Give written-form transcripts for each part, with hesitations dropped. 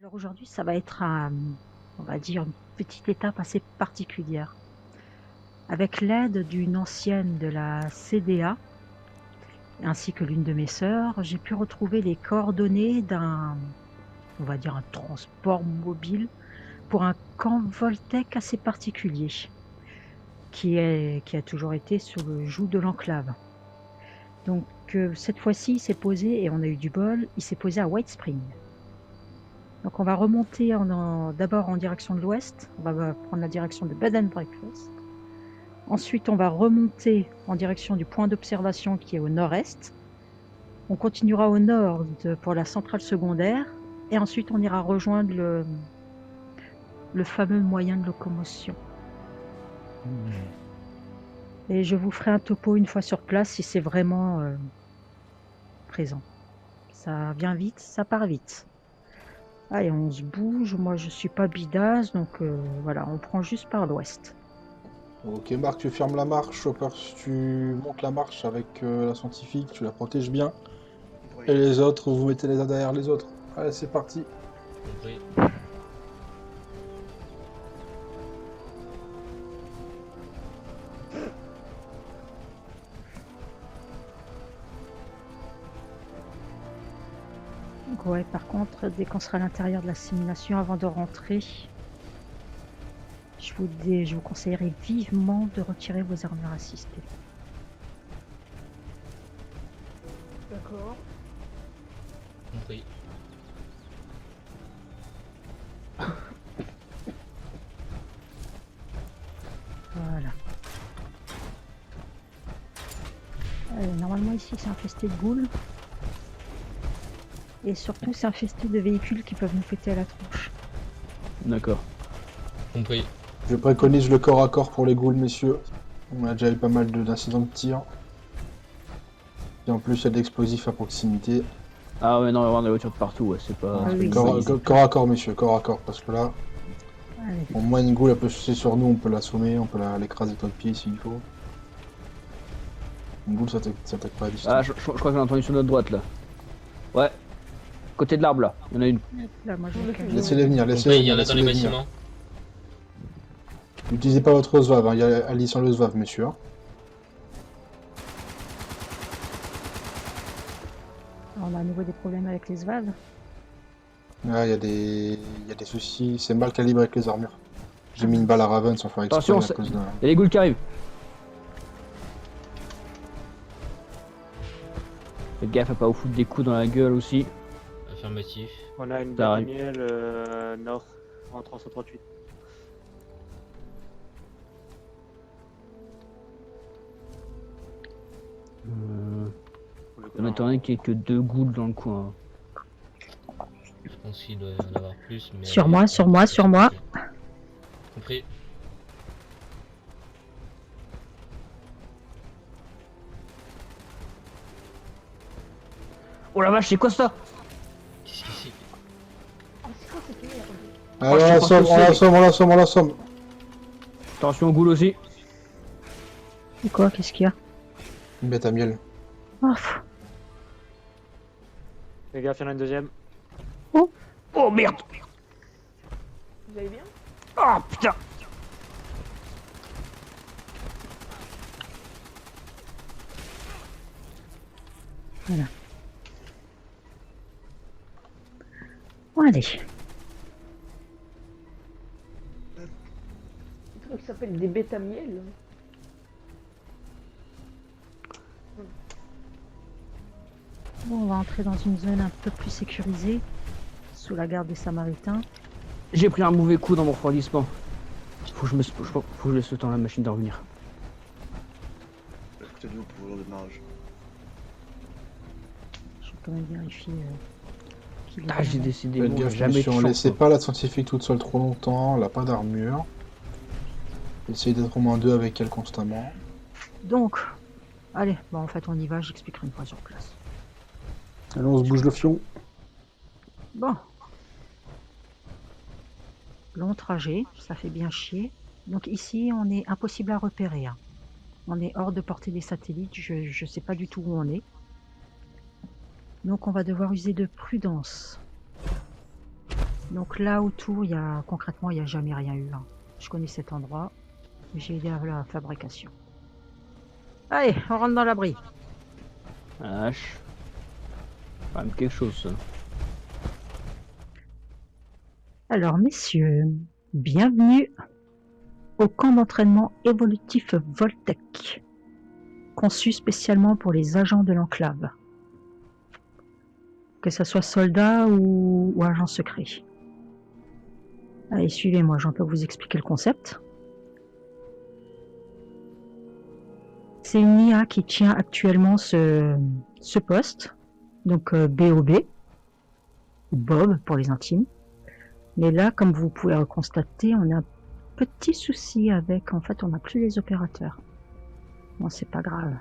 Alors aujourd'hui, ça va être on va dire, une petite étape assez particulière. Avec l'aide d'une ancienne de la CDA, ainsi que l'une de mes sœurs, j'ai pu retrouver les coordonnées on va dire, un transport mobile pour un camp Voltec assez particulier, qui a toujours été sur le joug de l'enclave. Donc cette fois-ci, il s'est posé, et on a eu du bol, il s'est posé à White Spring. Donc on va remonter d'abord en direction de l'ouest, on va prendre la direction de Bed and Breakfast. Ensuite, on va remonter en direction du point d'observation qui est au nord-est. On continuera au nord pour la centrale secondaire, et ensuite on ira rejoindre le fameux moyen de locomotion. Et je vous ferai un topo une fois sur place si c'est vraiment présent. Ça vient vite, ça part vite. Allez, on se bouge. Moi, je suis pas bidasse, donc voilà, on prend juste par l'ouest. Ok, Marc, tu fermes la marche, Chopper, tu montes la marche avec la scientifique, tu la protèges bien. Oui. Et les autres, vous mettez les uns derrière les autres. Allez, c'est parti. Compris. Donc, ouais, par contre, dès qu'on sera à l'intérieur de la simulation, avant de rentrer, je vous conseillerais vivement de retirer vos armures assistées. D'accord. Compris. Voilà. Normalement, ici, c'est infesté de ghouls. Et surtout, c'est infesté de véhicules qui peuvent nous péter à la tronche. D'accord. Compris. Je préconise le corps à corps pour les ghouls, messieurs. On a déjà eu pas mal d'incidents de tir. Et en plus, il y a de l'explosif à proximité. Ah ouais, non, on va avoir des voitures de partout, ouais, c'est pas... Ah oui, Corps à corps, messieurs, corps à corps. Parce que là, Allez. au moins une ghoul, elle peut sauter sur nous, on peut l'assommer, on peut l'écraser de pied s'il faut. Une ghoul, ça t'attaque pas à distance. Ah, je crois que j'ai entendu sur notre droite, là. Ouais. Côté de l'arbre, là. Il y en a une. Là, moi, je J'en ai vais plus. calmer. Laissez-les venir, Compris, laissez-les il y venir, en a dans les laissez-les venir. bâtiments. N'utilisez pas votre SVAV, hein. Il y a Alice sans le SVAV, messieurs. Hein. On a à nouveau des problèmes avec les SVAV. Ah, il y a des soucis, c'est mal calibré avec les armures. J'ai mis une balle à Raven sans faire exprès Attention, à cause d'un... il y a les ghouls qui arrivent. Faites gaffe à pas vous foutre des coups dans la gueule aussi. Affirmatif. On a une Ça arrive. Daniel nord en 338. On attendait qu'il y ait que 2 ghouls dans le coin. Je pense qu'il doit y en avoir plus. Mais Sur moi, sur moi, sur moi. Compris. Oh la vache, c'est quoi ça? Qu'est-ce que c'est? Ah, c'est quoi cette merde? Allez, je sais pas ce que on c'est. l'assomme, on l'assomme, on l'assomme. Attention aux ghouls aussi. C'est quoi? Qu'est-ce qu'il y a? Une bête à miel. Oh, pff. Les gars, il y en a une deuxième. Oh merde. Vous allez bien? Oh putain. Voilà. Bon, allez. Un truc qui s'appelle des bêtes à miel. Bon, on va entrer dans une zone un peu plus sécurisée, sous la garde des Samaritains. J'ai pris un mauvais coup dans mon refroidissement. Faut que je laisse le temps à la machine de revenir. Écoutez-nous pour le démarrage. Je vais quand même vérifier qu'il est Ah, j'ai bien. décidé, Faites bon, gaffe, jamais de messieurs, chance, laissez quoi. pas la scientifique toute seule trop longtemps, elle a pas d'armure. Essayez d'être au moins deux avec elle constamment. Donc, allez, bon, en fait, on y va, j'expliquerai une fois sur place. Allez, on se bouge le fion. Bon. Long trajet, ça fait bien chier. Donc ici, on est impossible à repérer. Hein. On est hors de portée des satellites, je sais pas du tout où on est. Donc on va devoir user de prudence. Donc là autour, concrètement, il n'y a jamais rien eu. Hein. Je connais cet endroit. J'ai aidé à la fabrication. Allez, on rentre dans l'abri. H. Quand même quelque chose, ça. Alors, messieurs, bienvenue au camp d'entraînement évolutif Voltec, conçu spécialement pour les agents de l'enclave, que ce soit soldats ou agents secrets. Allez, suivez-moi, je peux vous expliquer le concept. C'est une IA qui tient actuellement ce poste, donc BOB, ou Bob pour les intimes. Mais là, comme vous pouvez le constater, on a un petit souci avec, en fait, on n'a plus les opérateurs. Bon, c'est pas grave.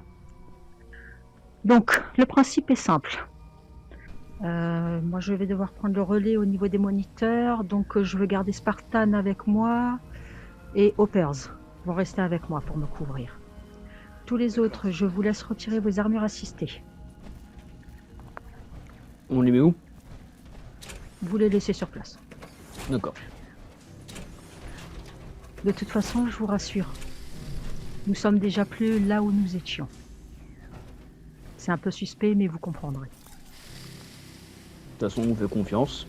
Donc, le principe est simple. Moi, je vais devoir prendre le relais au niveau des moniteurs, donc je veux garder Spartan avec moi et Hoppers vont rester avec moi pour me couvrir. Tous les autres, je vous laisse retirer vos armures assistées. On les met où? Vous les laissez sur place. D'accord. De toute façon, je vous rassure, nous sommes déjà plus là où nous étions. C'est un peu suspect, mais vous comprendrez. De toute façon, on fait confiance.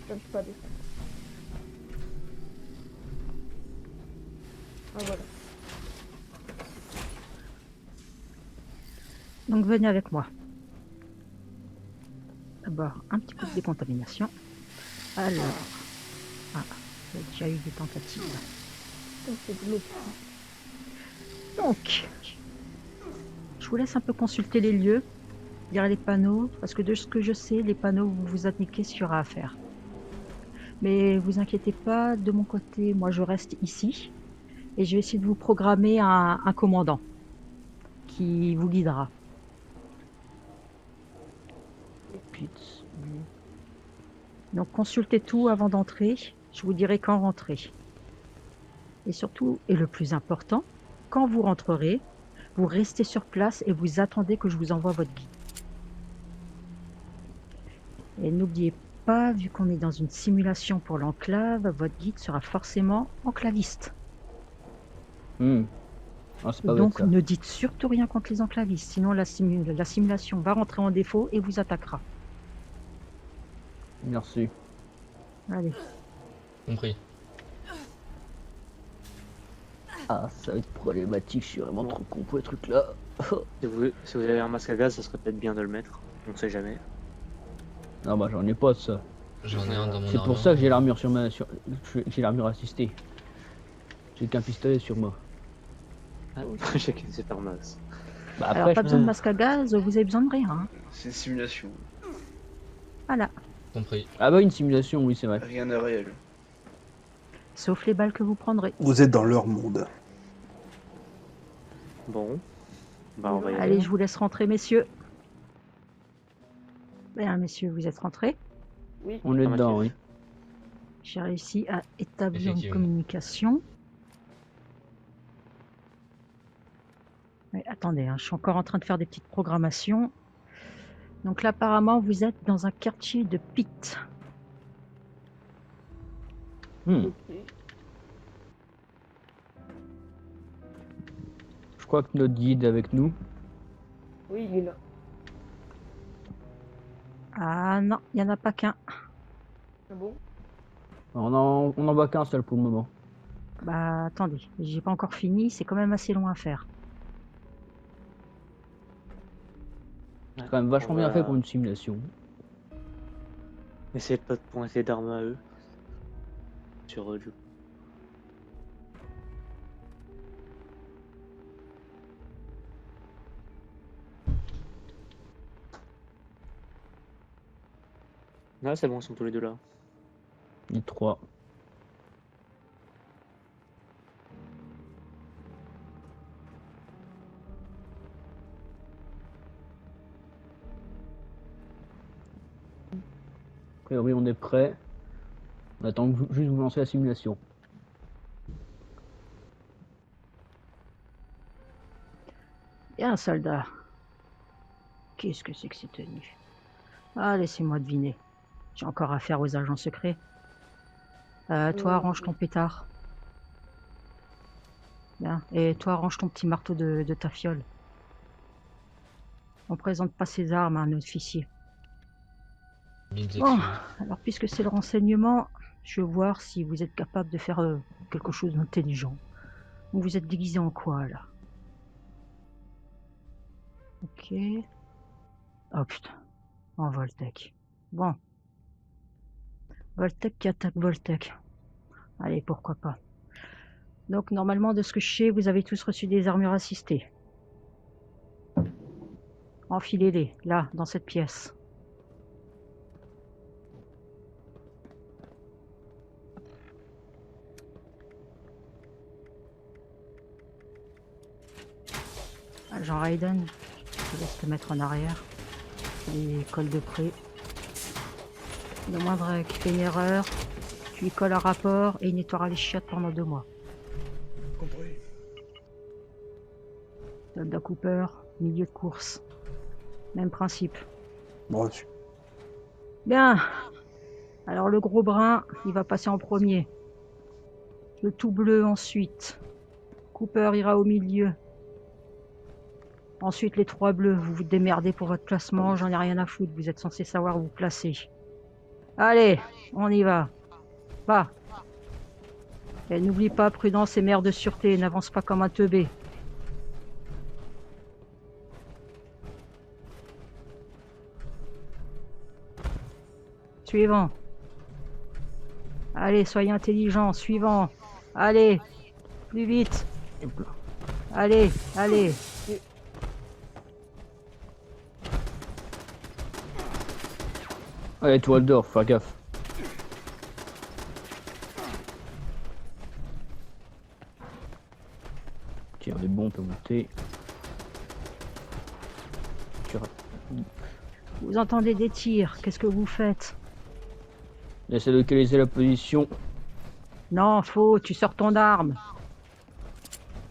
Je peux pas descendre. Ah voilà. Donc venez avec moi. D'abord, un petit peu de décontamination. Alors, il y a déjà eu des tentatives. Ça, c'est de l'eau. Donc, je vous laisse un peu consulter les lieux, lire les panneaux, parce que de ce que je sais, les panneaux, vous vous indiquez ce qu'il y aura à faire. Mais vous inquiétez pas, de mon côté, moi je reste ici, et je vais essayer de vous programmer un commandant qui vous guidera. Donc consultez tout avant d'entrer, je vous dirai quand rentrer. Et surtout, et le plus important, quand vous rentrerez, vous restez sur place et vous attendez que je vous envoie votre guide. Et n'oubliez pas, vu qu'on est dans une simulation pour l'enclave, votre guide sera forcément enclaviste. Ah, c'est pas Donc bête, ça. ne dites surtout rien contre les enclavistes, sinon la simulation va rentrer en défaut et vous attaquera. Merci. Allez, Compris. Ah, ça va être problématique, je suis vraiment trop con pour les trucs là. Si vous avez un masque à gaz, ça serait peut-être bien de le mettre. On sait jamais. Non, bah j'en ai pas de ça. J'en ai un dans mon C'est pour armure. ça que j'ai l'armure j'ai l'armure assistée. J'ai qu'un pistolet sur moi. Ah, chacun ses permas. Bah alors après, pas besoin de masque à gaz, vous avez besoin de rien. Hein. C'est une simulation. Voilà, Compris. Ah bah une simulation, oui c'est vrai. Rien n'est réel. sauf les balles que vous prendrez. Vous êtes dans leur monde. Bon. Bah, on va y Allez, je vous laisse rentrer, messieurs. Bien, messieurs, vous êtes rentrés. Oui. On est Ah, dedans, ma oui. J'ai réussi à établir une Effectivement. communication. Mais attendez, hein, je suis encore en train de faire des petites programmations. Donc là, apparemment, vous êtes dans un quartier de Pit. Hmm. Ok. Je crois que notre guide est avec nous. Oui, il est là. Ah non, il n'y en a pas qu'un. Ah bon? On en voit qu'un seul pour le moment. Bah attendez, j'ai pas encore fini, c'est quand même assez long à faire. C'est quand même vachement bien fait pour une simulation. Essayez de pas de pointer d'armes à eux. Sur eux, du coup. Ah, c'est bon, ils sont tous les deux là. Les trois. A priori on est prêt. On attend juste vous lancer la simulation. Bien, soldat. Qu'est-ce que c'est que ces tenues? Ah, laissez-moi deviner. J'ai encore affaire aux agents secrets. Toi, range ton pétard. Bien. Et toi, range ton petit marteau de ta fiole. On présente pas ses armes à un officier. Mille Bon, excuses. alors puisque c'est le renseignement, je veux voir si vous êtes capable de faire quelque chose d'intelligent. Vous êtes déguisé en quoi, là? Ok. Oh putain. En Voltec. Bon. Voltec qui attaque Voltec. Allez, pourquoi pas. Donc, normalement, de ce que je sais, vous avez tous reçu des armures assistées. Enfilez-les, là, dans cette pièce. Jean Raiden, je te laisse te mettre en arrière. Les cols de près. Le moindre qui fait une erreur, tu lui colles un rapport et il nettoiera les chiottes pendant 2 mois. Compris. Soldat Cooper, milieu de course. Même principe. Reçu. Bien. Alors le gros brun, il va passer en premier. Le tout bleu ensuite. Cooper ira au milieu. Ensuite les 3 bleus, vous vous démerdez pour votre classement, j'en ai rien à foutre, vous êtes censé savoir où vous placer. Allez, on y va. Va. Et n'oublie pas, prudence et mère de sûreté, n'avance pas comme un teubé. Suivant. Allez, soyez intelligents, suivant. Allez, plus vite. Allez, allez. Allez, toile d'or, fais gaffe. Tiens, on est bon, on peut monter. Vous entendez des tirs, qu'est-ce que vous faites? Essaie de localiser la position. Non, faux, tu sors ton arme.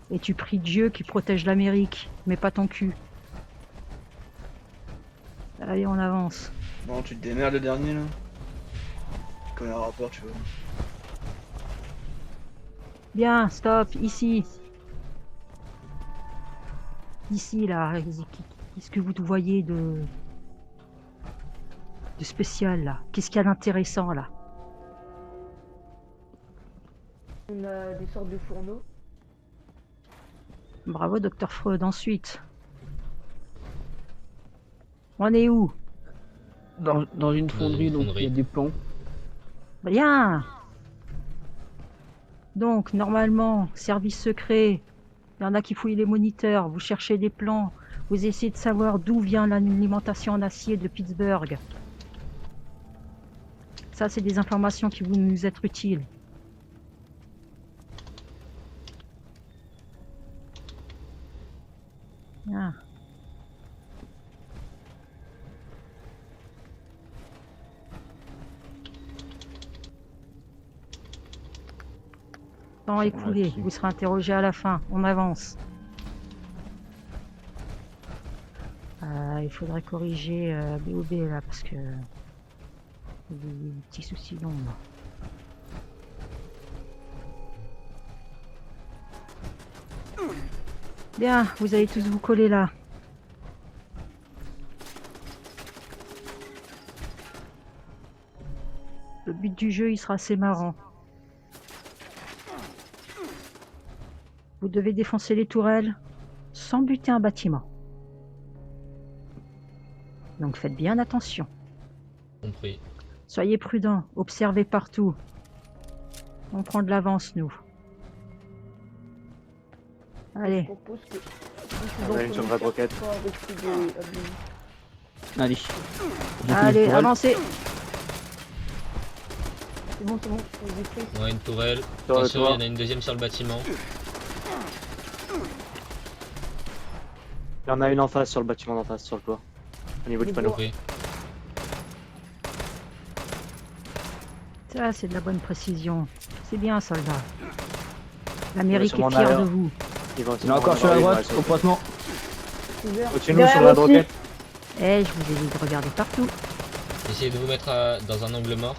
Et tu pries Dieu qui protège l'Amérique, mais pas ton cul. Allez, on avance. Bon, tu te démerdes le dernier là. Comme un rapport, tu vois. Bien, stop, ici. Ici, là, qu'est-ce que vous voyez de spécial, là? Qu'est-ce qu'il y a d'intéressant, là? On a des sortes de fourneaux. Bravo, Docteur Freud, ensuite. On est où? Dans une fonderie, une donc fonderie. il y a des plans. Bien. Donc, normalement, service secret, il y en a qui fouillent les moniteurs, vous cherchez des plans, vous essayez de savoir d'où vient l'alimentation en acier de Pittsburgh. Ça, c'est des informations qui vont nous être utiles. Bien. Temps écoulé, vous serez interrogé à la fin. On avance. Il faudrait corriger BOB là parce que il y a des petits soucis d'ombre. Bien, vous allez tous vous coller là. Le but du jeu, il sera assez marrant. Vous devez défoncer les tourelles sans buter un bâtiment. Donc faites bien attention. Compris. Soyez prudents, observez partout. On prend de l'avance, nous. Allez, Je propose que. On a une sur votre roquette. Allez. allez, avancez. C'est bon, j'ai pris. Ouais, une tourelle. Sur le Attention, il toit. y en a une deuxième sur le bâtiment. Il y en a une en face sur le bâtiment d'en face, sur le toit. Au niveau du Les panneau. bois. Compris. Ça, c'est de la bonne précision. C'est bien, soldat. L'Amérique Sur est mon fière de arrière. vous. Il va Il y en a encore sur la droite, au croisement. Au-dessus de nous, sur la roquette. Eh, je vous ai dit de regarder partout. Essayez de vous mettre dans un angle mort.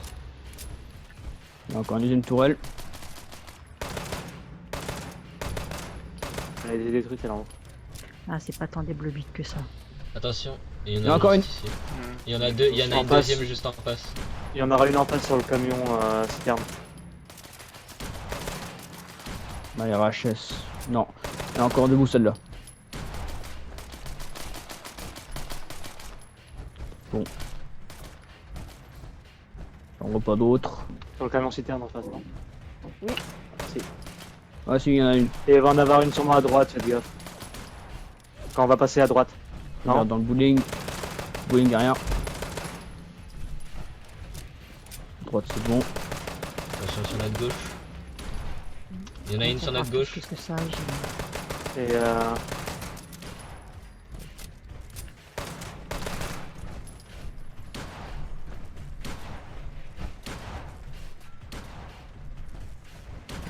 Il y a encore une deuxième tourelle. Elle a été détruite, elle est en haut. Ah, c'est pas tant des bleus buts que ça. Attention, il y Il y en a encore une. ici. Il y en a deux, il y en a En une face. deuxième juste en face. Il y en aura une en face sur le camion citerne. Bah, les RHS. Non. Elle est encore debout celle-là. Bon. J'en vois pas d'autres. Sur le camion citerne en face, non? Oui. Si. Ah si, il y en a une. Et il va en avoir une sûrement à droite, faites gaffe. Quand on va passer à droite. Je Non. regarde dans le bowling. Bowling derrière. Droite c'est bon. Attention sur notre gauche. Il y en a une sur notre gauche. Qu'est-ce que ça j'ai- Et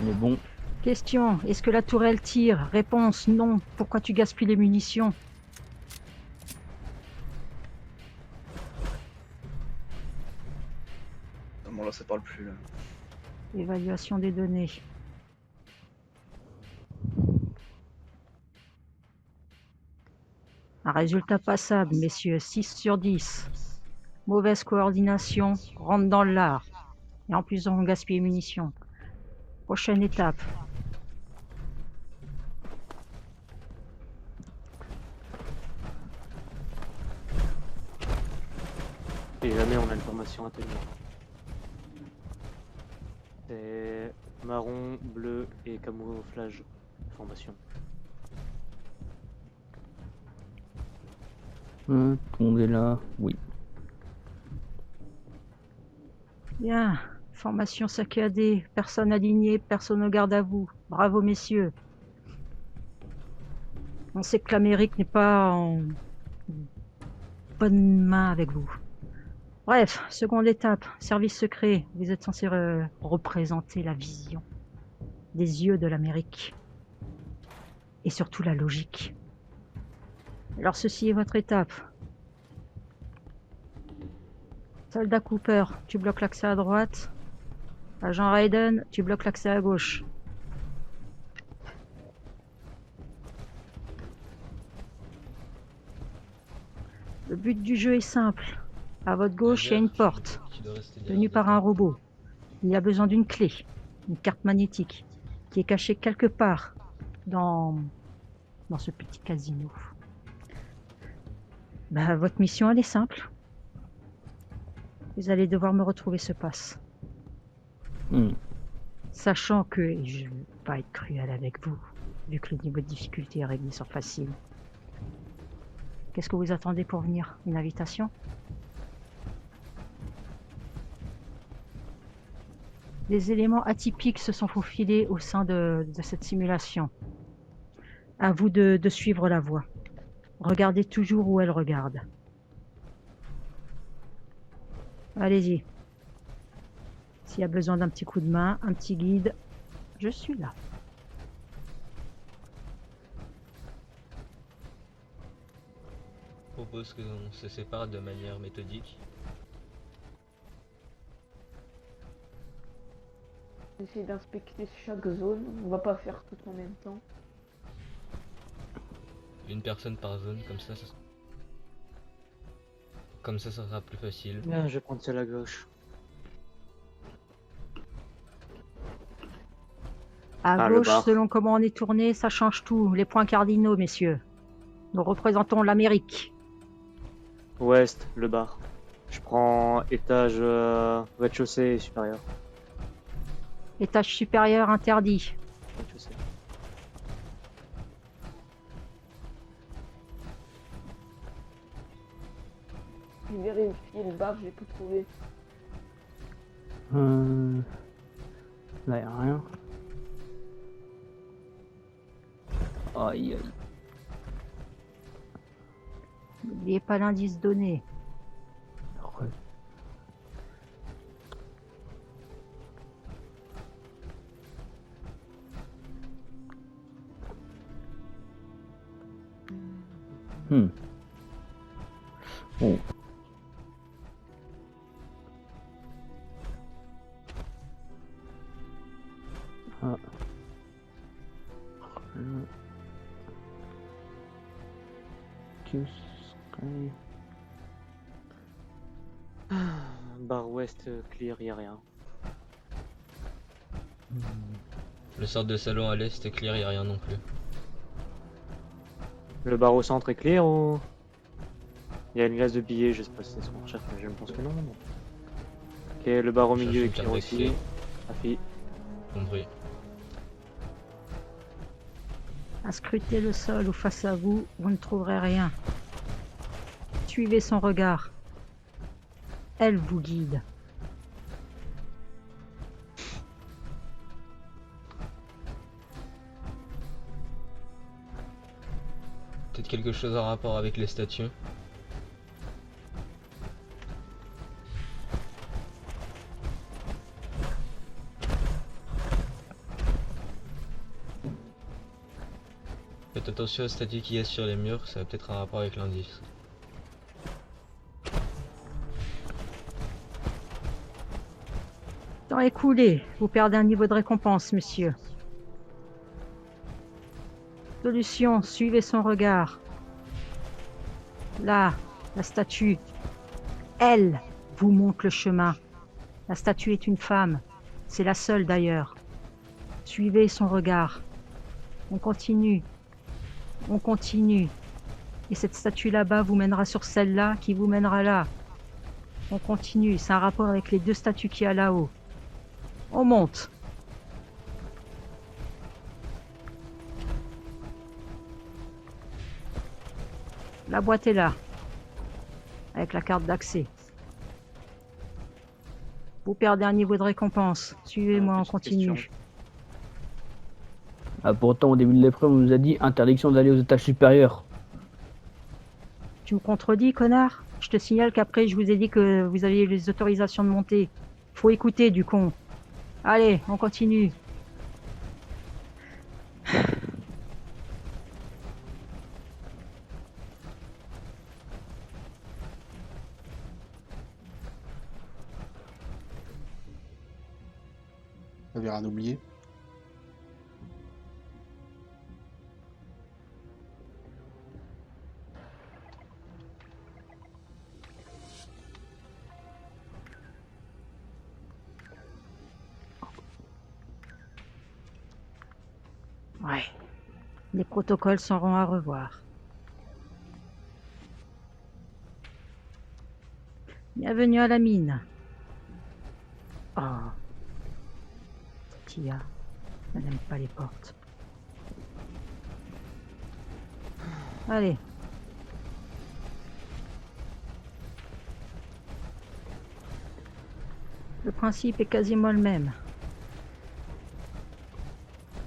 On est bon. Question, est-ce que la tourelle tire? Réponse, non. Pourquoi tu gaspilles les munitions? Non, bon, là, ça parle plus, là. Évaluation des données. Un résultat passable, messieurs, 6 sur 10. Mauvaise coordination, rentre dans le lard. Et en plus, on gaspille les munitions. Prochaine étape. jamais on a une formation à tenir. C'est marron, bleu et camouflage formation. Tout le monde est là. Oui. Bien. Formation saccadée. Personne alignée, personne au garde à vous. Bravo, messieurs. On sait que l'Amérique n'est pas en bonne main avec vous. Bref, seconde étape, service secret. Vous êtes censé représenter la vision des yeux de l'Amérique. Et surtout la logique. Alors ceci est votre étape. Soldat Cooper, tu bloques l'accès à droite. Agent Raiden, tu bloques l'accès à gauche. Le but du jeu est simple. À votre gauche, il y a une porte, tenue par un robot. Il y a besoin d'une clé, une carte magnétique, qui est cachée quelque part dans ce petit casino. Bah, votre mission, elle est simple. Vous allez devoir me retrouver ce passe. Sachant que, et je ne veux pas être cruel avec vous, vu que le niveau de difficulté est réglé sur facile. Qu'est-ce que vous attendez pour venir? Une invitation? Des éléments atypiques se sont faufilés au sein de cette simulation. À vous de suivre la voie. Regardez toujours où elle regarde. Allez-y. S'il y a besoin d'un petit coup de main, un petit guide, je suis là. Je propose qu'on se sépare de manière méthodique. Essayer d'inspecter chaque zone, on va pas faire tout en même temps. Une personne par zone, comme ça ça sera plus facile. Bien, je vais prendre celle à gauche. À le gauche, bar. selon comment on est tourné, ça change tout. Les points cardinaux, messieurs. Nous représentons l'Amérique. Ouest, le bar. Je prends étage rez-de-chaussée et supérieur. Étage supérieur interdit. Rez-de-chaussée. J'ai vérifié le bar, je l'ai pas trouvé. Là, y a rien. Aïe, aïe. N'oubliez pas l'indice donné. Re- Bon. Ah. Bar ouest clear, y a rien. Le sort de salon à l'est est clear, y a rien non plus. Le bar au centre est clear ou... Il y a une glace de billets, je sais pas si c'est ce qu'on recherche, mais je pense que non. Ok, le bar au Je milieu est cherche une clear carte aussi. d'accès. Affi. Compris. À scruter le sol ou face à vous, vous ne trouverez rien. Suivez son regard. Elle vous guide. Peut-être quelque chose en rapport avec les statues. Faites attention aux statues qu'il y a sur les murs, ça a peut-être un rapport avec l'indice. Temps écoulé, vous perdez un niveau de récompense, monsieur. Solution, suivez son regard. Là, la statue. Elle vous montre le chemin. La statue est une femme. C'est la seule d'ailleurs. Suivez son regard. On continue. On continue. Et cette statue là-bas vous mènera sur celle-là qui vous mènera là. On continue. C'est un rapport avec les deux statues qu'il y a là-haut. On monte. La boîte est là, avec la carte d'accès. Vous perdez un niveau de récompense. Suivez-moi, on Petite continue. question. Ah, pourtant, au début de l'épreuve, on nous a dit interdiction d'aller aux étages supérieurs. Tu me contredis, connard? Je te signale qu'après, je vous ai dit que vous aviez les autorisations de monter. Faut écouter, du con. Allez, on continue. Ça avait rien oublié. Ouais. Les protocoles seront à revoir. Bienvenue à la mine. Oh. Tia, elle n'aime pas les portes. Allez. Le principe est quasiment le même.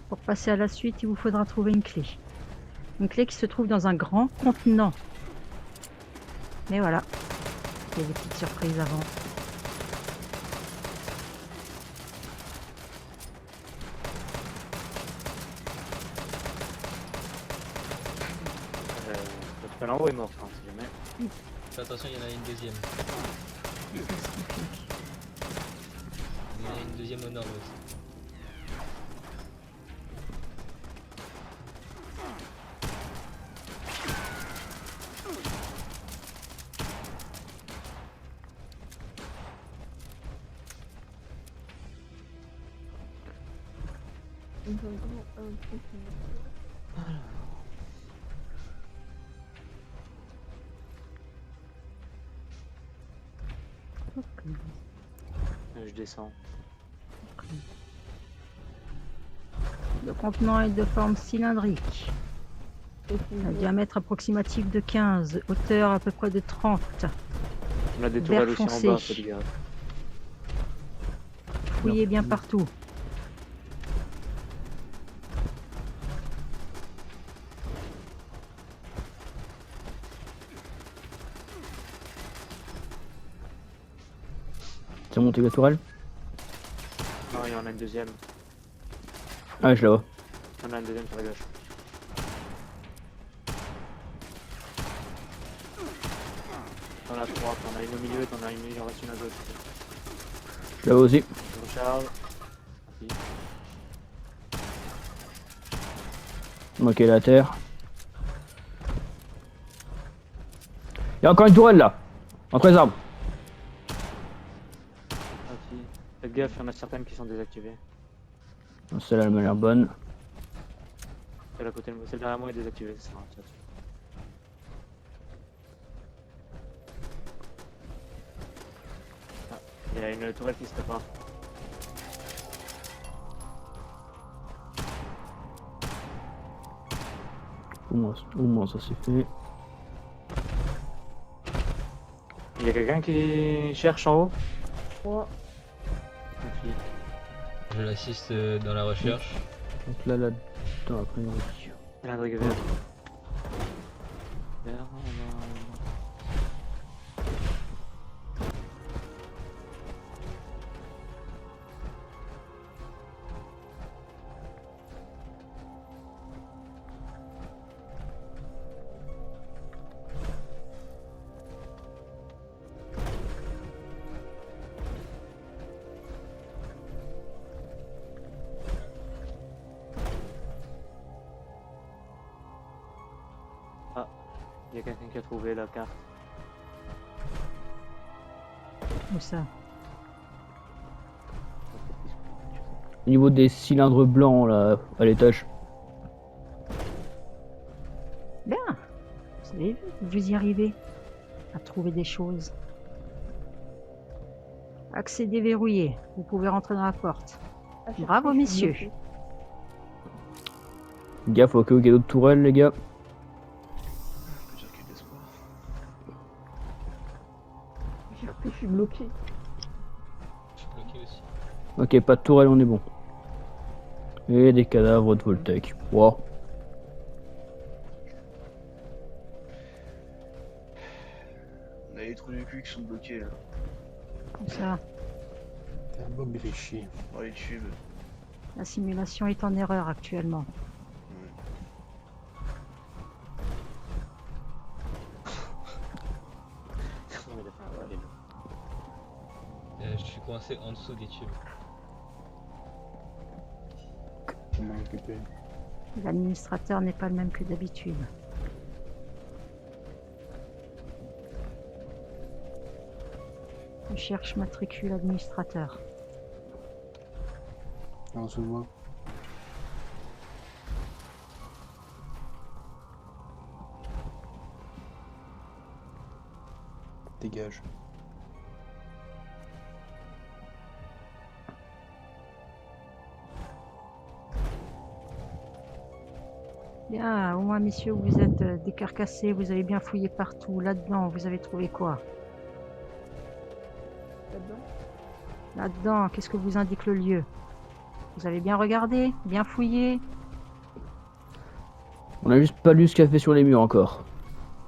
Pour passer à la suite, il vous faudra trouver une clé. Une clé qui se trouve dans un grand contenant. Mais voilà. Il y a des petites surprises avant. Notre pelle en haut est mort, hein, si jamais. Fais attention, il y en a une deuxième. Il y en a une deuxième au nord aussi. Je descends. Le contenant est de forme cylindrique. Un diamètre approximatif de 15, hauteur à peu près de 30. On a des Vert tourelles aussi en foncé. bas, faites gaffe. Fouillez bien partout. C'est monté la tourelle? Non, il y en a une deuxième. Ah, je la vois. Il y en a une deuxième sur la gauche. Dans la droite, on a une au milieu et t'en as une, il en reste une à gauche. Je la vois aussi. Je recharge. Merci. Ok, la terre. Il y a encore une tourelle là. Entre les arbres. Ok. Faites gaffe, il y en a certaines qui sont désactivées. Celle-là, elle m'a l'air bonne. Celle à côté de moi, celle derrière moi est désactivée, c'est ça. Ah, il y a une tourelle qui se prépare. Au moins ça c'est fait. Il y a quelqu'un qui cherche en haut? Moi, Ok. Je l'assiste dans la recherche. Donc là, là-dedans, après, oui. Cylindrique vert. Vert, il y a quelqu'un qui a trouvé la carte. Où ça? Au niveau des cylindres blancs là, à l'étage. Bien. Vous avez vu, vous y arrivez à trouver des choses. Accès déverrouillé. Vous pouvez rentrer dans la porte. à chaque Bravo, fois, je suis messieurs. bloqué. Gaffe au cas où il y a d'autres tourelles, les gars. J'ai aucun espoir. À chaque fois, je suis bloqué. Je suis bloqué aussi. Ok, pas de tourelle, on est bon. Et des cadavres de Voltec. Wow. On a les trous du cul qui sont bloqués là. Comme ça, Un Bob Richie. Dans les tubes. la simulation est en erreur actuellement. Je suis coincé en dessous des tubes. Comment occuper. L'administrateur n'est pas le même que d'habitude. Je cherche matricule administrateur. En dessous de moi. Dégage. Bien, au moins messieurs, vous êtes décarcassés, vous avez bien fouillé partout. Là-dedans, vous avez trouvé quoi? Là-dedans. Là-dedans, qu'est-ce que vous indique le lieu? Vous avez bien regardé? Bien fouillé? On a juste pas lu ce qu'il y a fait sur les murs encore.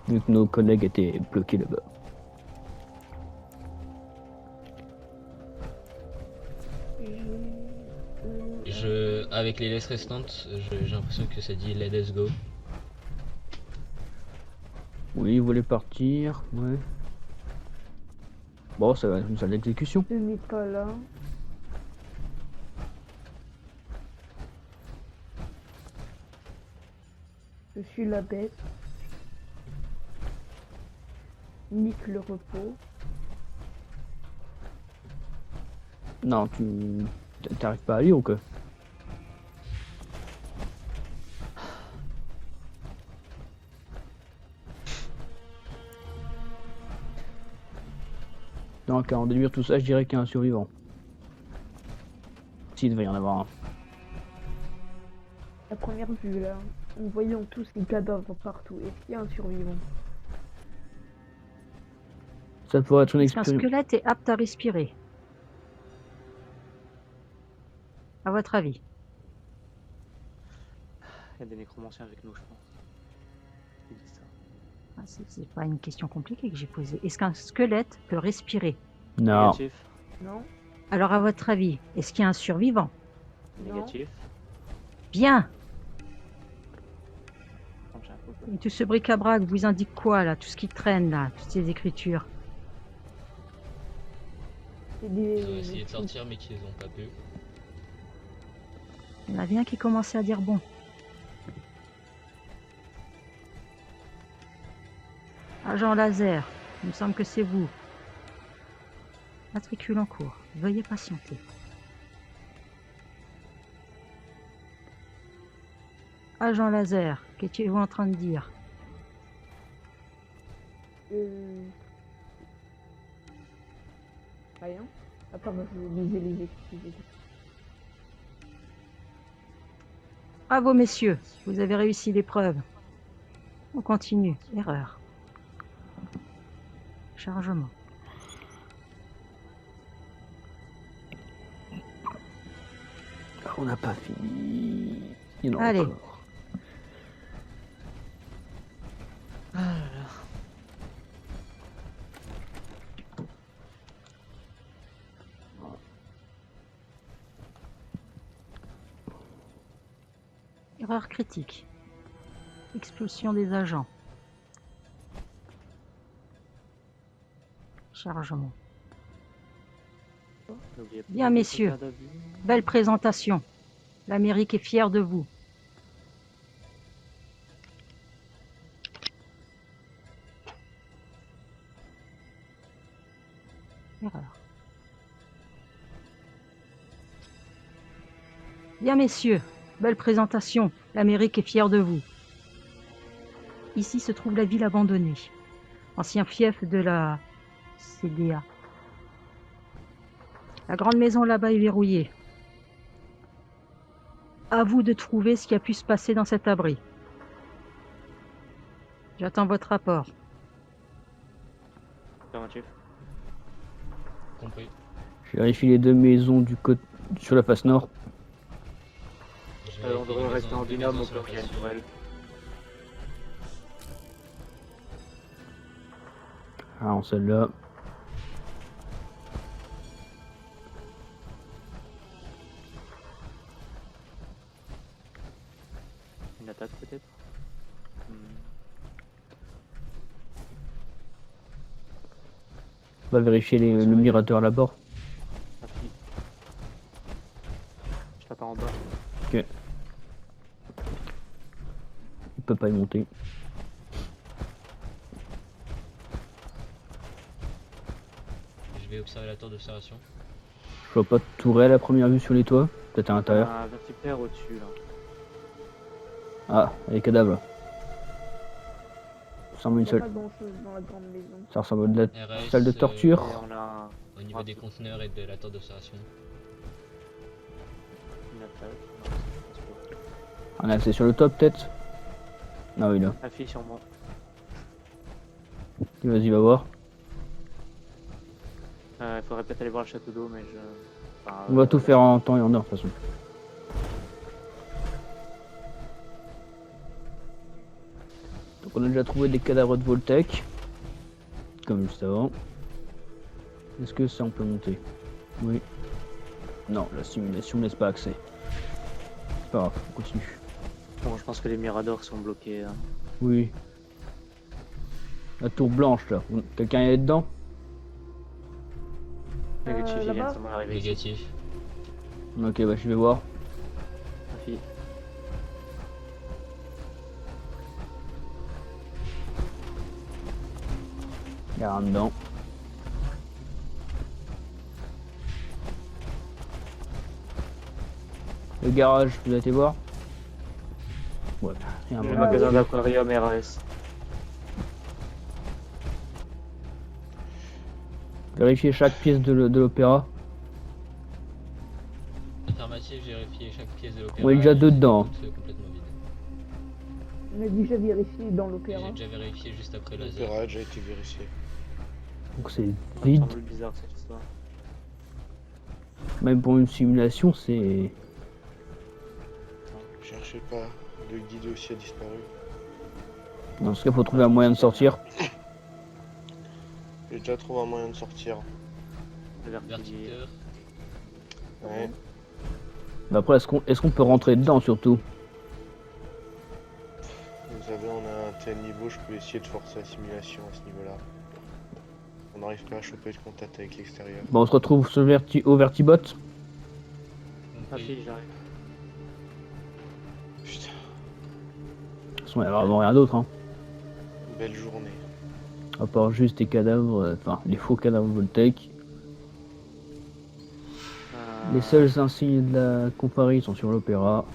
Vu que nos collègues étaient bloqués là-bas. Avec les laisses restantes, j'ai l'impression que ça dit let us go. Oui, vous voulez partir, ouais. Bon, ça va être une salle d'exécution. Ce n'est pas là. Je suis la bête. Nique le repos. Non, t'arrives pas à lire ou quoi? Donc, à en déduire tout ça, je dirais qu'il y a un survivant. S'il devait y en avoir un. La première vue là, en voyant tous ces cadavres partout, est-ce qu'il y a un survivant? Ça pourrait être une Est-ce qu'un expérience. squelette est apte à respirer? À votre avis? Il y a des nécromanciens avec nous, je pense. Ils disent ça. Ah, c'est pas une question compliquée que j'ai posée. Est-ce qu'un squelette peut respirer? Non. Négatif. Non? Alors à votre avis, est-ce qu'il y a un survivant? Non. Négatif. Bien! Attends, j'ai un peu- Et tout ce bric-à-brac vous indique quoi là? Tout ce qui traîne là, toutes ces écritures? C'est Ils ont essayé de sortir mais qu'ils ont pas pu. Il y en a bien qui commençait à dire bon. Agent laser, il me semble que c'est vous. Matricule en cours. Veuillez patienter. Agent laser, qu'étiez-vous en train de dire? Rien. À part je lisais les excuses. Bravo, messieurs, vous avez réussi l'épreuve. On continue. Erreur. Chargement. On n'a pas fini. Il y en a Allez. encore. Ah là là. Erreur critique. Expulsion des agents. Chargement. N'oubliez pas Bien, de messieurs. garde à vue. Belle présentation. L'Amérique est fière de vous. Erreur. Bien, messieurs. Belle présentation. L'Amérique est fière de vous. Ici se trouve la ville abandonnée. Ancien fief de la CDA. La grande maison là-bas est verrouillée. À vous de trouver ce qui a pu se passer dans cet abri. J'attends votre rapport. Affirmatif. Compris. Je vérifie les deux maisons du côté sur la face nord. Je On vérifie devrait les rester maisons- en les binôme maisons au sur la cas où il y a une place. tourelle. Alors celle-là. Une attaque peut-être. On va vérifier le mirador là-bas. Ah, si. Je t'attends en bas. Il peut pas y monter. Je vais observer la tour d'observation. Je vois pas de tourelle à première vue sur les toits. Peut-être à l'intérieur. Un vertifère au-dessus là. Ah, les cadavres là. Ça ressemble à Il une n'y a seule. pas grand chose dans la grande maison. Ça ressemble à de la RS, salle de Et torture. on a Au niveau des conteneurs et de la tour d'observation. une attaque. Non, je pense pas. On a accès sur le toit peut-être. Ah oui là. Affiche sur moi. Vas-y, va voir. Il faudrait peut-être aller voir le château d'eau, mais je. Enfin, On va tout faire en temps et en heure de toute façon. Donc on a déjà trouvé des cadavres de Voltec. Comme juste avant. Est-ce que ça on peut monter? Oui. Non, la simulation ne laisse pas accès. C'est pas grave, on continue. Bon, je pense que les miradors sont bloqués. Hein. Oui. La tour blanche là. Quelqu'un est dedans? Négatif, il vient là-bas de seulement arriver ici. Négatif. Ok, bah je vais voir. Affiche. Il y a rien dedans. Le garage, vous avez été voir? Ouais, il y a un Le moment. magasin d'aquarium RS. Vérifier chaque pièce de l'opéra. Affirmatif, j'ai vérifié chaque pièce de l'opéra. On est déjà et deux c'est dedans, toutes complètement vide. On a déjà vérifié dans Et l'opéra. j'ai déjà vérifié juste après laser. L'opéra a déjà été vérifié. Donc c'est Ça me vide. semble bizarre cette histoire. Même pour une simulation, c'est. Cherchez pas, le guide aussi a disparu. Dans ce cas, faut trouver un moyen de sortir. J'ai déjà trouvé un moyen de sortir. Le vertilier. Vertiteur. Ouais. Mais après, est-ce qu'on peut rentrer dedans surtout? Vous savez, on a un tel niveau, je peux essayer de forcer la simulation à ce niveau-là. On n'arrive pas à choper de contact avec l'extérieur. Bon, on se retrouve sur au Vertibot. Compris. Affiche, j'arrive. Putain, De toute façon, il n'y a vraiment rien d'autre. Hein. belle journée. À part juste les cadavres, enfin les faux cadavres Voltec. Les seuls insignes de la compagnie sont sur l'opéra.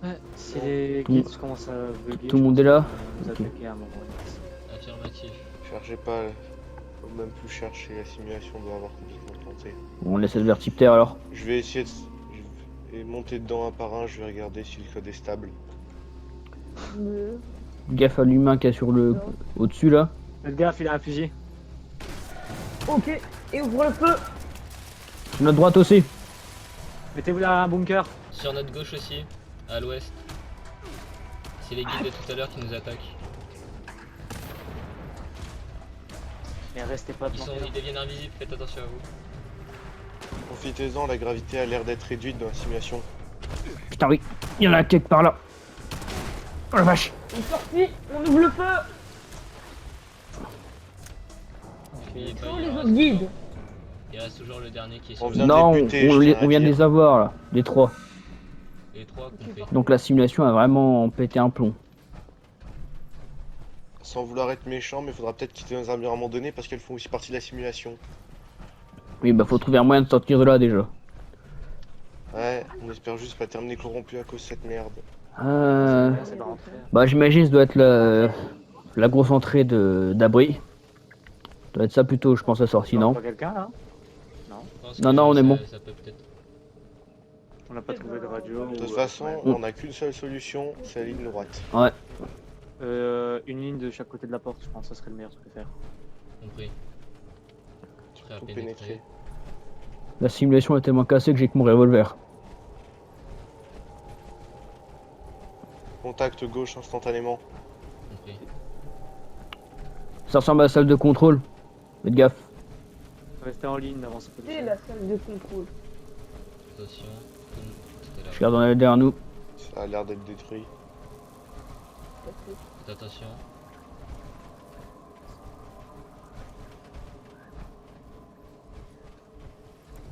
Ouais, si les Tout- guides commencent à bugger, tout le je monde pense est là qu'on va nous Ok. attaquer à un moment donné. Affirmatif. Cherchez pas, faut même plus chercher, la simulation doit avoir complètement planté. On laisse le vertiptère alors. Je vais essayer de monter dedans un par un, je vais regarder si le code est stable. Mais- Gaffe à l'humain qu'il y a sur le au-dessus là. Faites gaffe, il a un fusil. Ok, et ouvre le feu. Sur notre droite aussi. Mettez-vous là un bunker. Sur notre gauche aussi, à l'ouest. C'est les guides de tout à l'heure qui nous attaquent. Mais restez pas plantés. Ils deviennent invisibles, faites attention à vous. Profitez-en, la gravité a l'air d'être réduite dans la simulation. Putain oui, il y en a quelque part là. Oh la vache. On est sorti, on ouvre le feu. N'oubliez pas, Tous il les en autres reste guides. toujours- Il reste toujours le dernier qui est sur On le vient de Non, les buter, on je tiens à vient de dire. les avoir là, les trois. Les trois comptés. Donc la simulation a vraiment pété un plomb. Sans vouloir être méchant, mais faudra peut-être quitter nos armures à un moment donné parce qu'elles font aussi partie de la simulation. Oui bah faut trouver un moyen de sortir de là déjà. Ouais, on espère juste pas terminer corrompu à cause de cette merde. C'est pas rentré. Bah j'imagine ça doit être la grosse entrée d'abri. Ça doit être ça plutôt je pense la sortie non. Pas quelqu'un là? Je pense Non, que non, on est ça- bon. Ça peut peut-être. On n'a pas trouvé de radio. De toute ou, façon, ouais. on n'a qu'une seule solution, c'est la ligne droite. Une ligne de chaque côté de la porte, je pense que ça serait le meilleur truc à faire. Compris. Prêt à Pour pénétrer. pénétrer. La simulation est tellement cassée que j'ai que mon revolver. Contact gauche instantanément. Compris. Ça ressemble à la salle de contrôle. Faites gaffe. Restez en ligne, avancez pas C'est la salle de contrôle. Attention. Tout à l'heure. Je regarde dans la derrière nous. Ça a l'air d'être détruit. Faites attention.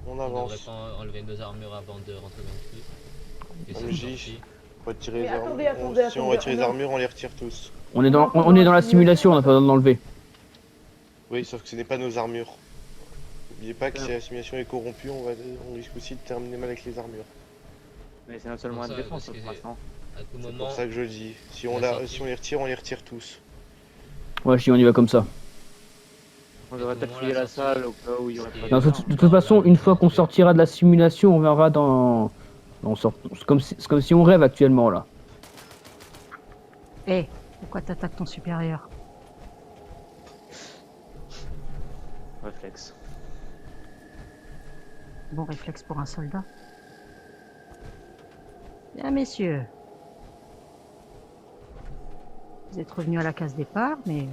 On On ne devrait avance. pas enlever nos armures avant de rentrer dans le truc. Et c'est MJ. sorti. Retirer Mais les attendez, armures. attendez, Si on attendez, retire les on a- armures, on les retire tous. On est dans la simulation, on n'a pas besoin de l'enlever. Oui, sauf que ce n'est pas nos armures. N'oubliez pas que si la simulation est corrompue, on risque aussi de terminer mal avec les armures. Mais c'est notre seul Pour moyen de ça, défense parce que pour l'instant. À tout C'est moment, pour ça que je le dis. Si on, la sortie. si on les retire tous. Ouais, si on y va comme ça. On devrait À tout peut-être moment, fouiller la la sortie. salle au cas où il y aurait pas Et- de Non, de toute façon, une fois qu'on sortira de la simulation, on verra dans. C'est comme si on rêve actuellement là. Hé, pourquoi t'attaques ton supérieur? réflexe. Bon réflexe pour un soldat. Bien, messieurs. Vous êtes revenus à la case départ, mais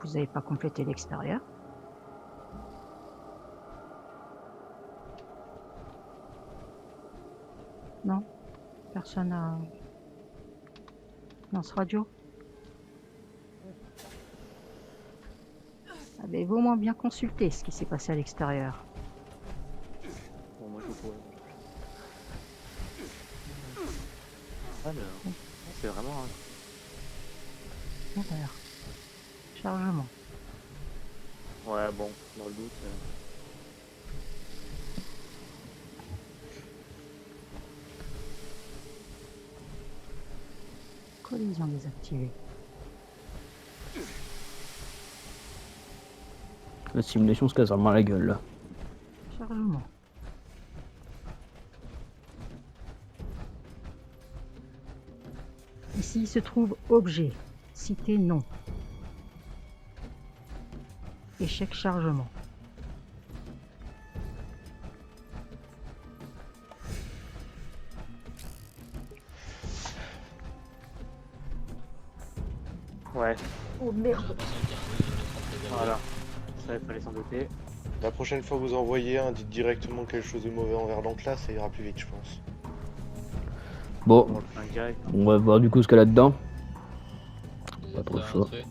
vous n'avez pas complété l'extérieur. Non? Personne n'a... Lance radio? Avez-vous au moins bien consulté ce qui s'est passé à l'extérieur? Bon, moi je vous pourrais. Alors, c'est vraiment un... Erreur. Chargement. Ouais, bon, dans le doute. Collision désactivée. La simulation se casse vraiment la gueule là. Chargement. Ici se trouve objet. Cité non. Échec chargement. Ouais, Oh j'ai merde. l'impression qu'il y a un truc qui est en train de voilà. Ça, il fallait s'en douter. La prochaine fois que vous envoyez un, dites directement quelque chose de mauvais envers l'enclasse, ça ira plus vite, je pense. Bon, On le fait direct. on va voir du coup ce qu'elle a dedans. Vous Pas êtes trop prêts à chaud. rentrer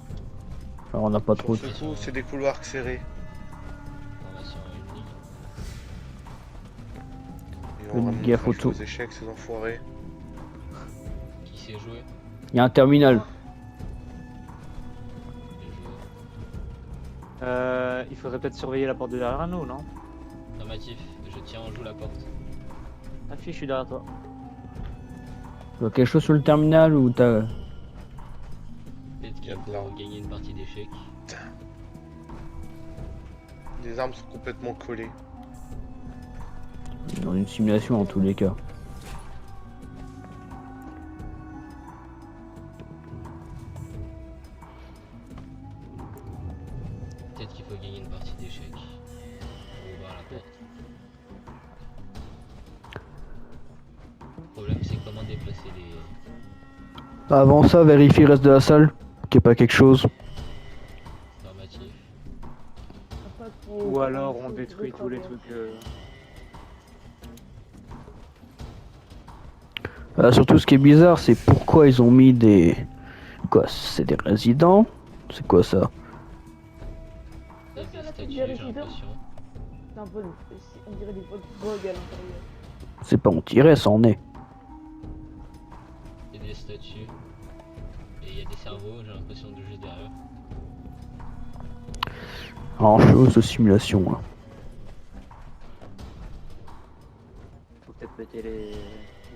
Alors on n'a pas trop. Sur ce coup, c'est des couloirs serrés. Formation unique. Ils Faites vont vraiment gaffe nous faire autour. jouer aux échecs, ces enfoirés. Qui sait jouer? Il y a un terminal. il faudrait peut-être surveiller la porte de derrière nous, non? Affirmatif, je tiens en joue la porte. Affiche, je suis derrière toi. Tu vois quelque chose sur le terminal ou t'as. Peut-être qu'il Y a de faut l'arme. gagner une partie d'échecs. Les armes sont complètement collées. Dans une simulation en tous les cas. Peut-être qu'il faut gagner une partie d'échecs. Pour ouvrir la porte. Le problème c'est comment déplacer les... Avant ça, vérifie le reste de la salle. Qu'il n'y ait pas quelque chose. Affirmatif. Pas qu'il y ait Ou pas alors de on choses détruit tous les d'autres à trucs. Surtout ce qui est bizarre, c'est pourquoi ils ont mis des. Quoi? C'est des résidents? C'est quoi ça? Il y a Ça, des là, c'est statues, des j'ai résidents. l'impression. C'est un vol. On dirait des vols de drogue à l'intérieur. C'est pas on tirait, ça en est. Il y a des statues. Et il y a des cerveaux, j'ai l'impression de juste derrière. En chose de simulation. Hein. Faut peut-être péter les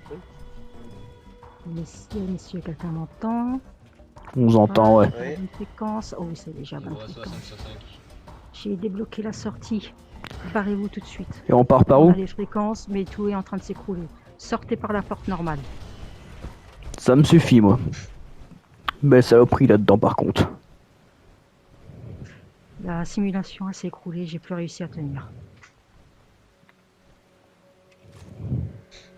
trucs. Messieurs, quelqu'un m'entend? On vous entend, ouais. Ouais. Bonne fréquence. Oh, c'est déjà Je bonne vois 65 fréquence. sur 5. J'ai débloqué la sortie. Barrez-vous tout de suite. Et on part par On où? a les fréquences, mais tout est en train de s'écrouler. Sortez par la porte normale. Ça me suffit, moi. Mais ça a pris là-dedans, par contre. La simulation s'est écroulée, j'ai plus réussi à tenir.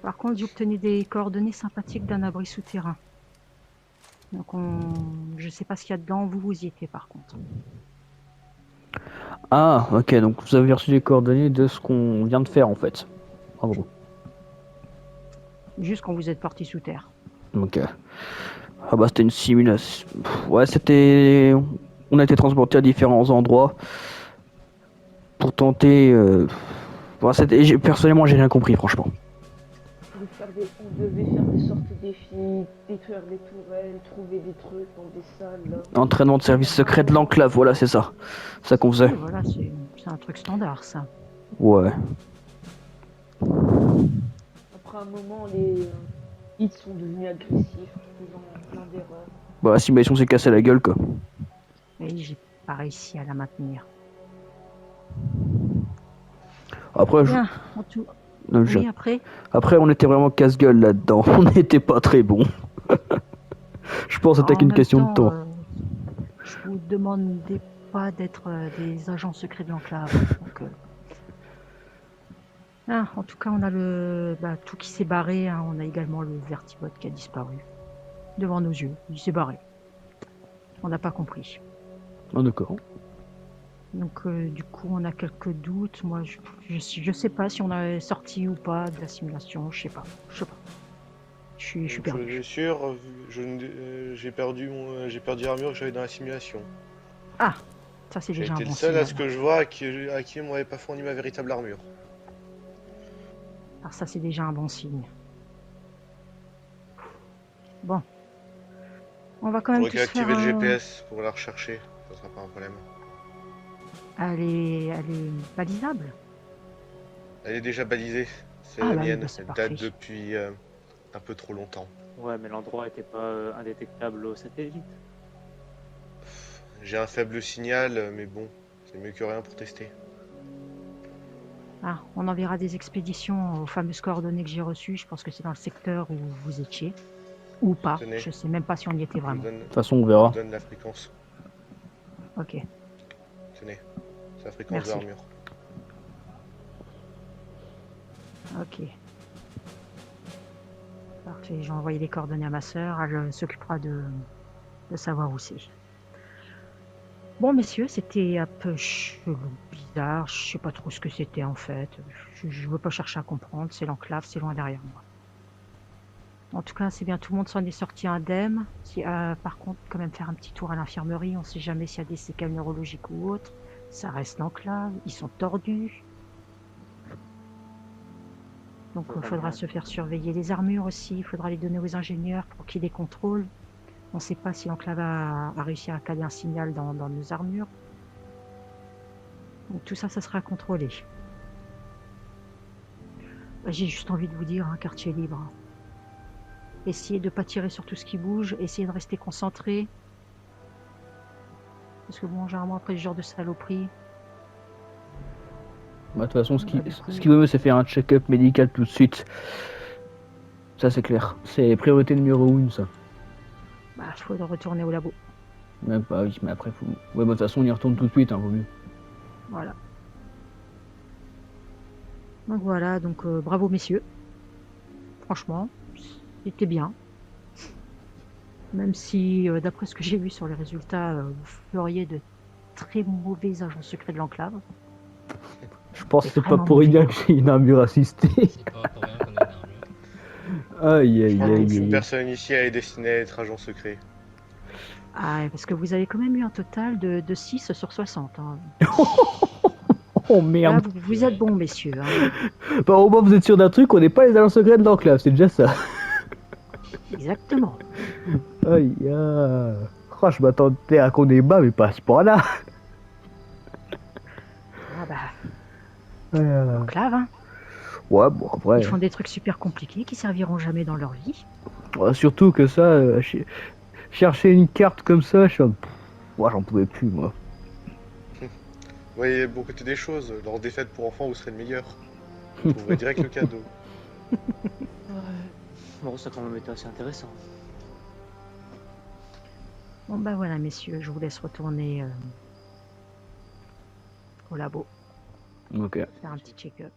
Par contre, j'ai obtenu des coordonnées sympathiques d'un abri souterrain. Donc je sais pas ce qu'il y a dedans, vous y étiez par contre. Ah, ok, donc vous avez reçu les coordonnées de ce qu'on vient de faire, en fait. Bravo. Juste quand vous êtes parti sous terre. Ok. Ah bah c'était une simulation. Ouais, c'était... On a été transporté à différents endroits pour tenter... Personnellement, j'ai rien compris, franchement. On devait faire des sortes de défis, détruire des tourelles, trouver des trucs dans des salles. Là. Entraînement de service secret de l'enclave, voilà, c'est ça. C'est ça qu'on Oui, faisait. voilà, c'est un truc standard ça. Ouais. Après un moment, les hits sont devenus agressifs, faisant plein d'erreurs. Bah la simulation s'est cassée la gueule, quoi. Et j'ai pas réussi à la maintenir. Après, Bien, en tout... non, Oui, après, Après, on était vraiment casse-gueule là-dedans. On n'était pas très bon. Je pense que c'était en qu'une même question de temps. je vous demandais pas d'être des agents secrets de l'enclave. Donc, en tout cas, on a tout qui s'est barré. Hein. On a également le Vertibot qui a disparu devant nos yeux. Il s'est barré. On n'a pas compris. Ah, d'accord. Donc, du coup, on a quelques doutes. Moi, je sais pas si on est sorti ou pas de la simulation. Je sais pas. Je suis Une perdu. chose est sûre, j'ai perdu l'armure que j'avais dans la simulation. Ah, ça c'est J'ai déjà un été bon le seul à ce signal. que je vois à qui on m'avait pas fourni ma véritable armure. Alors ça c'est déjà un bon signe. Bon. On va quand même J'aurais tous qu'à faire activer le GPS pour la rechercher, ça sera pas un problème. Elle est balisable. Elle est déjà balisée, c'est Ah la bah oui, mienne, bah c'est elle parfait. date depuis un peu trop longtemps. Ouais, mais l'endroit était pas indétectable au satellite. J'ai un faible signal, mais bon, c'est mieux que rien pour tester. Ah, on enverra des expéditions aux fameuses coordonnées que j'ai reçues. Je pense que c'est dans le secteur où vous étiez. Ou pas. Tenez. Je sais même pas si on y était Je vraiment. vous donne, De toute façon, on je verra. vous donne la fréquence. Ok. Tenez, c'est la fréquence Merci. de l'armure. Ok. Parfait. J'ai envoyé les coordonnées à ma sœur. Elle s'occupera de savoir où c'est. Bon, messieurs, c'était un peu chelou, bizarre. Je sais pas trop ce que c'était en fait. Je veux pas chercher à comprendre. C'est l'enclave, c'est loin derrière moi. En tout cas, c'est bien, tout le monde s'en est sorti indemne. Par contre, quand même faire un petit tour à l'infirmerie. On sait jamais s'il y a des séquelles neurologiques ou autres. Ça reste l'enclave. Ils sont tordus. Donc, il faudra se faire surveiller les armures aussi. Il faudra les donner aux ingénieurs pour qu'ils les contrôlent. On ne sait pas si l'enclave a réussi à caler un signal dans nos armures. Donc tout ça, ça sera contrôlé. Bah, j'ai juste envie de vous dire, quartier libre. Essayez de ne pas tirer sur tout ce qui bouge, essayez de rester concentré. Parce que bon, généralement après ce genre de saloperie, Bah, de toute façon, du coup, ce qu'il vaut mieux, c'est faire un check-up médical tout de suite. Ça, c'est clair. C'est priorité numéro 1, ça. bah, faut retourner au labo. Ouais, bah oui, mais après, faut... Ouais, bah, de toute façon, on y retourne tout de suite, vaut mieux. Voilà. Donc voilà, donc bravo messieurs. Franchement, c'était bien. Même si, d'après ce que j'ai vu sur les résultats, vous feriez de très mauvais agents secrets de l'enclave. Je pense que C'est c'est pas vraiment pour mauvais. rien que j'ai une armure assistée. C'est pas pour rien qu'on a une armure. Aïe, aïe, Je crois aïe, qu'aucune aïe. personne ici est destinée à être agent secret. Ah, parce que vous avez quand même eu un total de 6 sur 60. Hein. Oh Là, merde. vous êtes bons, messieurs. Hein. Bah, au moins, vous êtes sûr d'un truc, on n'est pas les agents secrets de l'enclave, c'est déjà ça. Exactement. Aïe, ah. Oh, je m'attendais à qu'on ait bas, mais pas à ce point-là. Ah bah, Ouais, l'enclave, hein. ouais, bon, après. Ils font des trucs super compliqués qui serviront jamais dans leur vie. Ouais, surtout que ça, chercher une carte comme ça, je suis en... Ouais, j'en pouvais plus, moi. Vous voyez le bon côté des choses, lors des fêtes pour enfants, vous serez le meilleur. Vous trouverez direct le cadeau. Bon, ça quand même été assez intéressant. Bon bah voilà, messieurs, je vous laisse retourner au labo, Ok. faire un petit check-up.